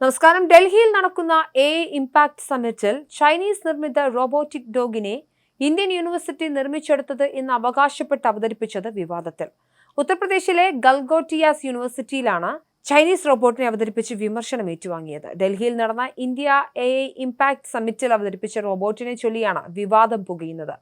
നമസ്കാരം. ഡൽഹിയിൽ നടക്കുന്ന ഇംപാക്ട് സമ്മിറ്റിൽ ചൈനീസ് നിർമ്മിത റോബോട്ടിക് ഡോഗിനെ ഇന്ത്യൻ യൂണിവേഴ്സിറ്റി നിർമ്മിച്ചെടുത്തത് എന്ന് അവകാശപ്പെട്ട് അവതരിപ്പിച്ചത് വിവാദത്തിൽ. ഉത്തർപ്രദേശിലെ ഗൽഗോട്ടിയാസ് യൂണിവേഴ്സിറ്റിയിലാണ് ചൈനീസ് റോബോട്ടിനെ അവതരിപ്പിച്ച് വിമർശനം ഏറ്റുവാങ്ങിയത്. ഡൽഹിയിൽ നടന്ന ഇന്ത്യ ഇംപാക്ട് സമ്മിറ്റിൽ അവതരിപ്പിച്ച റോബോട്ടിനെ ചൊല്ലിയാണ് വിവാദം പുകയുന്നത്.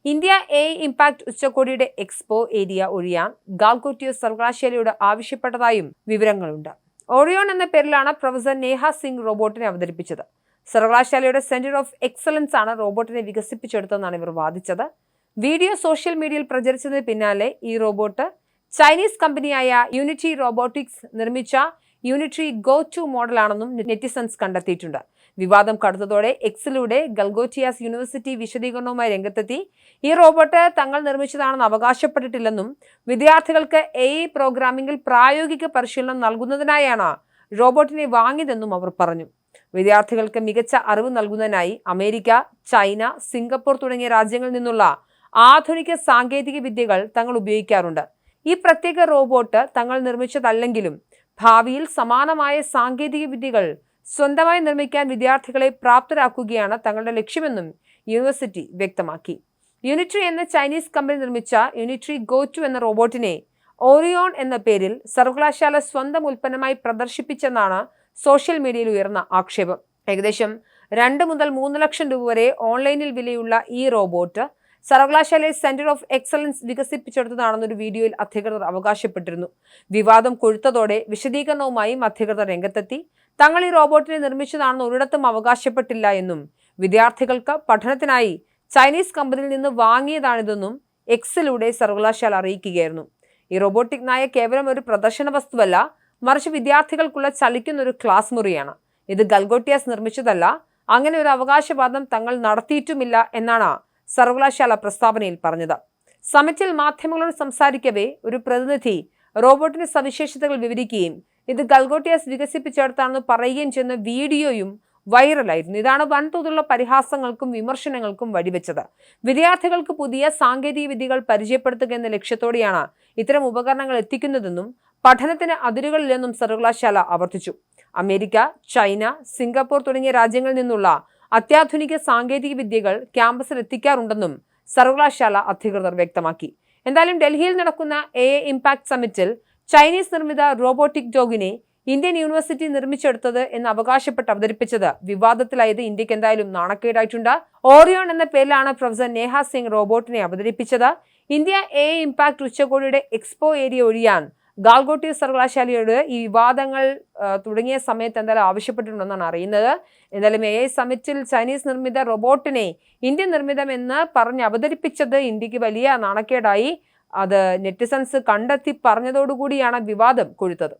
ഇന്ത്യ ഇംപാക്ട് ഉച്ചകോടിയുടെ എക്സ്പോ ഏരിയ ഒഴിയാൻ ഗാൽഗോട്ടിയാസ് സർവകലാശാലയോട് ആവശ്യപ്പെട്ടതായും വിവരങ്ങളുണ്ട്. ഓറിയോൺ എന്ന പേരിലാണ് പ്രൊഫസർ നേഹ സിംഗ് റോബോട്ടിനെ അവതരിപ്പിച്ചത്. സർവകലാശാലയുടെ സെന്റർ ഓഫ് എക്സലൻസ് ആണ് റോബോട്ടിനെ വികസിപ്പിച്ചെടുത്തതെന്നാണ് ഇവർ വാദിച്ചത്. വീഡിയോ സോഷ്യൽ മീഡിയയിൽ പ്രചരിച്ചതിന് പിന്നാലെ ഈ റോബോട്ട് ചൈനീസ് കമ്പനിയായ യൂണിറ്റി റോബോട്ടിക്സ് നിർമ്മിച്ച യൂണിറ്റി ഗോ 2 മോഡലാണെന്നും നെറ്റിസൺസ് കണ്ടെത്തിയിട്ടുണ്ട്. വിവാദം കടുത്തതോടെ എക്സിലൂടെ ഗൽഗോട്ടിയാസ് യൂണിവേഴ്സിറ്റി വിശദീകരണവുമായി രംഗത്തെത്തി. ഈ റോബോട്ട് തങ്ങൾ നിർമ്മിച്ചതാണെന്ന് അവകാശപ്പെട്ടിട്ടില്ലെന്നും വിദ്യാർത്ഥികൾക്ക് പ്രോഗ്രാമിംഗിൽ പ്രായോഗിക പരിശീലനം നൽകുന്നതിനായാണ് റോബോട്ടിനെ വാങ്ങിയതെന്നും അവർ പറഞ്ഞു. വിദ്യാർത്ഥികൾക്ക് മികച്ച അറിവ് നൽകുന്നതിനായി അമേരിക്ക, ചൈന, സിംഗപ്പൂർ തുടങ്ങിയ രാജ്യങ്ങളിൽ നിന്നുള്ള ആധുനിക സാങ്കേതിക വിദ്യകൾ തങ്ങൾ ഉപയോഗിക്കാറുണ്ട്. ഈ പ്രത്യേക റോബോട്ട് തങ്ങൾ നിർമ്മിച്ചതല്ലെങ്കിലും ഭാവിയിൽ സമാനമായ സാങ്കേതിക വിദ്യകൾ സ്വന്തമായി നിർമ്മിക്കാൻ വിദ്യാർത്ഥികളെ പ്രാപ്തരാക്കുകയാണ് തങ്ങളുടെ ലക്ഷ്യമെന്നും യൂണിവേഴ്സിറ്റി വ്യക്തമാക്കി. യൂണിറ്റി എന്ന ചൈനീസ് കമ്പനി നിർമ്മിച്ച യൂണിറ്റി ഗോ 2 എന്ന റോബോട്ടിനെ ഓറിയോൺ എന്ന പേരിൽ സർവകലാശാല സ്വന്തം ഉൽപ്പന്നമായി പ്രദർശിപ്പിച്ചെന്നാണ് സോഷ്യൽ മീഡിയയിൽ ഉയർന്ന ആക്ഷേപം. ഏകദേശം 2 മുതൽ 3 ലക്ഷം രൂപ വരെ ഓൺലൈനിൽ വിലയുള്ള ഈ റോബോട്ട് സർവകലാശാലയിൽ സെന്റർ ഓഫ് എക്സലൻസ് വികസിപ്പിച്ചെടുത്തതാണെന്നൊരു വീഡിയോയിൽ അധികൃതർ അവകാശപ്പെട്ടിരുന്നു. വിവാദം കൊഴുത്തതോടെ വിശദീകരണവുമായും അധികൃതർ രംഗത്തെത്തി. തങ്ങൾ ഈ റോബോട്ടിനെ നിർമ്മിച്ചതാണെന്ന് ഒരിടത്തും അവകാശപ്പെട്ടില്ല എന്നും വിദ്യാർത്ഥികൾക്ക് പഠനത്തിനായി ചൈനീസ് കമ്പനിയിൽ നിന്ന് വാങ്ങിയതാണിതെന്നും എക്സിലൂടെ സർവകലാശാല അറിയിക്കുകയായിരുന്നു. ഈ റോബോട്ടിക് നായ കേവലം ഒരു പ്രദർശന വസ്തുവല്ല, മറിച്ച് വിദ്യാർത്ഥികൾക്കുള്ള ചലിക്കുന്ന ഒരു ക്ലാസ് മുറിയാണ്. ഇത് ഗൽഗോട്ടിയാസ് നിർമ്മിച്ചതല്ല, അങ്ങനെ ഒരു അവകാശവാദം തങ്ങൾ നടത്തിയിട്ടുമില്ല എന്നാണ് സർവകലാശാല പ്രസ്താവനയിൽ പറഞ്ഞത്. സമ്മിറ്റിൽ മാധ്യമങ്ങളോട് സംസാരിക്കവേ ഒരു പ്രതിനിധി റോബോട്ടിന്റെ സവിശേഷതകൾ വിവരിക്കുകയും ഇത് ഗൽഗോട്ടിയാസ് വികസിപ്പിച്ചെടുത്താണെന്ന് പറയുകയും ചെയ്യുന്ന വീഡിയോയും വൈറലായിരുന്നു. ഇതാണ് വൻതോതിലുള്ള പരിഹാസങ്ങൾക്കും വിമർശനങ്ങൾക്കും വഴിവെച്ചത്. വിദ്യാർത്ഥികൾക്ക് പുതിയ സാങ്കേതിക വിദ്യകൾ പരിചയപ്പെടുത്തുക എന്ന ലക്ഷ്യത്തോടെയാണ് ഇത്തരം ഉപകരണങ്ങൾ എത്തിക്കുന്നതെന്നും പഠനത്തിന് അതിരുകളില്ലെന്നും സർവകലാശാല ആവർത്തിച്ചു. അമേരിക്ക, ചൈന, സിംഗപ്പൂർ തുടങ്ങിയ രാജ്യങ്ങളിൽ നിന്നുള്ള അത്യാധുനിക സാങ്കേതിക വിദ്യകൾ ക്യാമ്പസിൽ എത്തിക്കാറുണ്ടെന്നും സർവകലാശാല അധികൃതർ വ്യക്തമാക്കി. എന്തായാലും ഡൽഹിയിൽ നടക്കുന്ന ഇംപാക്ട് സമ്മിറ്റിൽ ചൈനീസ് നിർമ്മിത റോബോട്ടിക് ഡോഗിനെ ഇന്ത്യൻ യൂണിവേഴ്സിറ്റി നിർമ്മിച്ചെടുത്തത് എന്ന് അവകാശപ്പെട്ട് അവതരിപ്പിച്ചത് വിവാദത്തിലായത് ഇന്ത്യക്ക് എന്തായാലും നാണക്കേടായിട്ടുണ്ട്. ഓറിയോൺ എന്ന പേരിലാണ് പ്രൊഫസർ നേഹ സിംഗ് റോബോട്ടിനെ അവതരിപ്പിച്ചത്. ഇന്ത്യ ഇംപാക്ട് ഉച്ചകോടിയുടെ എക്സ്പോ ഏരിയ ഒഴിയാൻ ഗാൽഗോട്ടിയാസ് സർവകലാശാലയോട് ഈ വിവാദങ്ങൾ തുടങ്ങിയ സമയത്ത് എന്തായാലും ആവശ്യപ്പെട്ടിട്ടുണ്ടെന്നാണ് അറിയുന്നത്. എന്തായാലും സമ്മിറ്റിൽ ചൈനീസ് നിർമ്മിത റോബോട്ടിനെ ഇന്ത്യൻ നിർമ്മിതം എന്ന് പറഞ്ഞ് അവതരിപ്പിച്ചത് ഇന്ത്യക്ക് വലിയ നാണക്കേടായി. അത് നെറ്റിസൺസ് കണ്ടെത്തി പറഞ്ഞതോടുകൂടിയാണ് വിവാദം കൊഴുത്തത്.